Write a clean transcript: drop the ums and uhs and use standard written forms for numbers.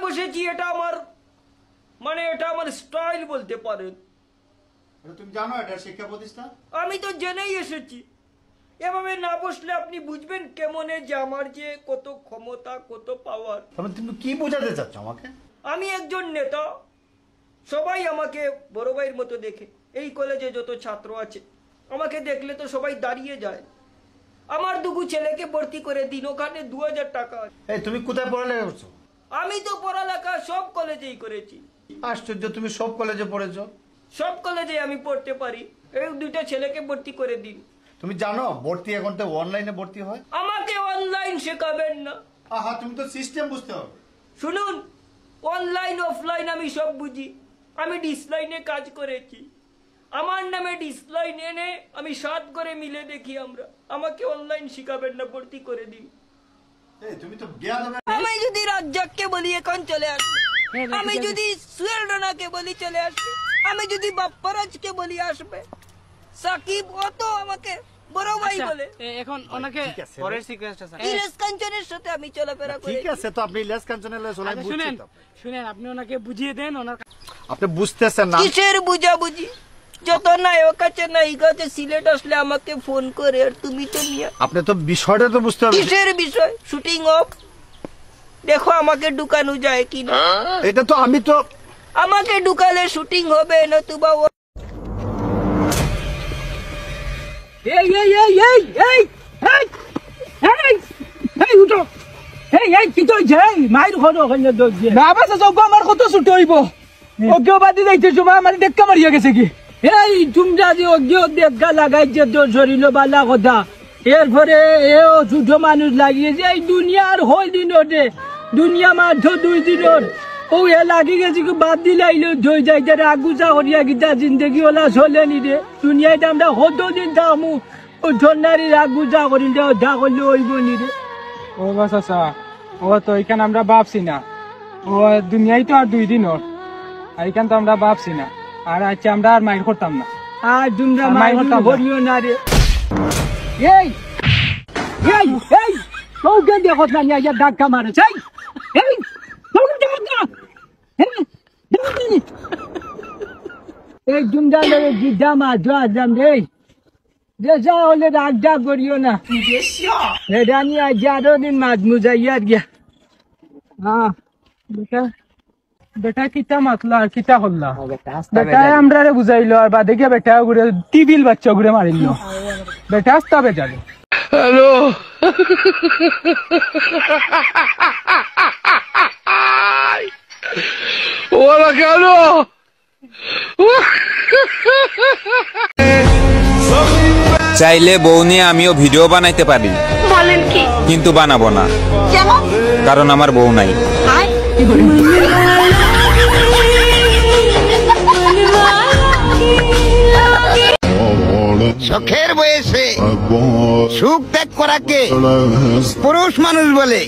বসেছি, এটা আমার স্টাইল বলতে পারেন। তুমি জানো এটা শিক্ষা প্রতিষ্ঠান? আমি তো জেনেই এসেছি। এভাবে না বসলে আপনি বুঝবেন কেমনে যে আমার যে কত ক্ষমতা, কত পাওয়ার। তুমি কি বোঝাতে চাচ্ছ আমাকে? আমি একজন নেতা, সবাই আমাকে বড় ভাইয়ের মতো দেখে। এই কলেজে যত ছাত্র আছে আমাকে দেখলে তো সবাই দাঁড়িয়ে যায়। আমার দুগু ছেলেকে ভর্তি করে দিন, ওখানে 2000 টাকা। এই তুমি কোথায় পড়ালেখা করছো? আমি তো পড়ালেখা সব কলেজেই করেছি। আশ্চর্য, তুমি সব কলেজে পড়েছো? সব কলেজে আমি পড়তে পারি। এই 2টা ছেলেকে ভর্তি করে দিন। তুমি জানো ভর্তি এখন তো অনলাইনে ভর্তি হয়? আমাকে অনলাইন শেখাবেন না। আহা, তুমি তো সিস্টেম বুঝতে হবে। শুনুন, অনলাইন অফলাইন আমি সব বুঝি। আমি ডিসলাইনে কাজ করেছি। আমার নামে ডিসলাইন এনে আমি 7 করে মিলে দেখি আমরা। আমাকে অনলাইন শিখাবেন না, ভর্তি করে দিন। তুমি তো বেয়াদব। আমি যদি রাজ্জাককে বলি এখন চলে আসবে, আমি যদি সুহেল রানাকে বলি চলে আসবে, আমি যদি বাপ্পারাজকে বলি আসবে, সাকিব অত আমাকে বড় ভাই বলে। এখন ওনাকে পরের রিকোয়েস্ট আছে, ইলেশ কাঞ্চনের সাথে আমি চলাফেরা করি। ঠিক আছে, তো আপনি ইলেশ কাঞ্চনের চলে বুঝছেন তো? শুনেন, আপনি ওনাকে বুঝিয়ে দেন। আপনি বুঝতেছেন না? কিসের বুঝাবুঝি? যত নায়ক আছে নায়িকা আছে সিলেট আসলে আমাকে ফোন করে, আর তুমি তো মিয়া। আপনি তো বিষয়টা তো বুঝতে হবে। কিসের বিষয়? শুটিং অফ, দেখো আমাকে ঢুকানো যায় কিনা। এটা তো আমি তো আমাকে ঢুকালে শুটিং হবে, নতুবা এই এই এই এই এই এই এই এই উঠো। এই এই কি তো যাই মাইর খনো ওখানে দোজ দিয়ে না বাসা যোগ্য আমার কত ছুট হইব। অজ্ঞ বাদি যাইতে সময় আমার দেখা মারিয়া গেছে কি। এই তোমরা যে অজ্ঞ দেখা লাগাইছে তো শরীর বালা কথা, এরপরে এও ছোট মানুষ লাগিয়েছে। এই দুনিয়ার হই দিনতে দুনিয়া মাত্র 2 দিনের ও এ লাগি গেছে কি বাদ দিলাইলে ধই যাইতে আগুচা করিয়া গিতা জিন্দগি ওলা চলে নি রে। দুনিয়াতে আমরা কত দিন থামু, ও ঝর্ণারি আগুচা করিলে অধা করলে হইব নি রে। ও বাস আচ্ছা, ও তো এখানে আমরা ভাবছি না। ও দুনিয়ায় তো আর 2 দিনের, আর এখানে তো আমরা ভাবছি না। আর আচ্ছা আমরা আর মাইর করতাম না। আর তোমরা মাইর করিও না রে। এই এই এই তোকে দেখো না নিয়ে ধাক্কা মারে চাই। এই তোকে দেখো না। এই তোমরা লোক গিদ্ধা মাছ আজম রে, যা হলে রাগটা করিও না। এটা নিয়ে আজ 11 দিন মাছ মুজাইয়া গিয়া। হ্যাঁ বেটা, বেটা কিতা মাতলা আর কিতা করলা? বেটা আমরা বুঝাইলো আর বাদে গিয়া বেটা ঘুরে টিবিল বাচ্চা ঘুরে মারিল। বেটা আসতা বেটা হ্যালো ওরা কেন চাইলে বউ নিয়ে আমিও ভিডিও বানাইতে পারি। বলেন কি? কিন্তু বানাবো না, কেন? কারণ আমার বউ নাই। শখের বয়সে সুখ ত্যাগ করাকে পুরুষ মানুষ বলে।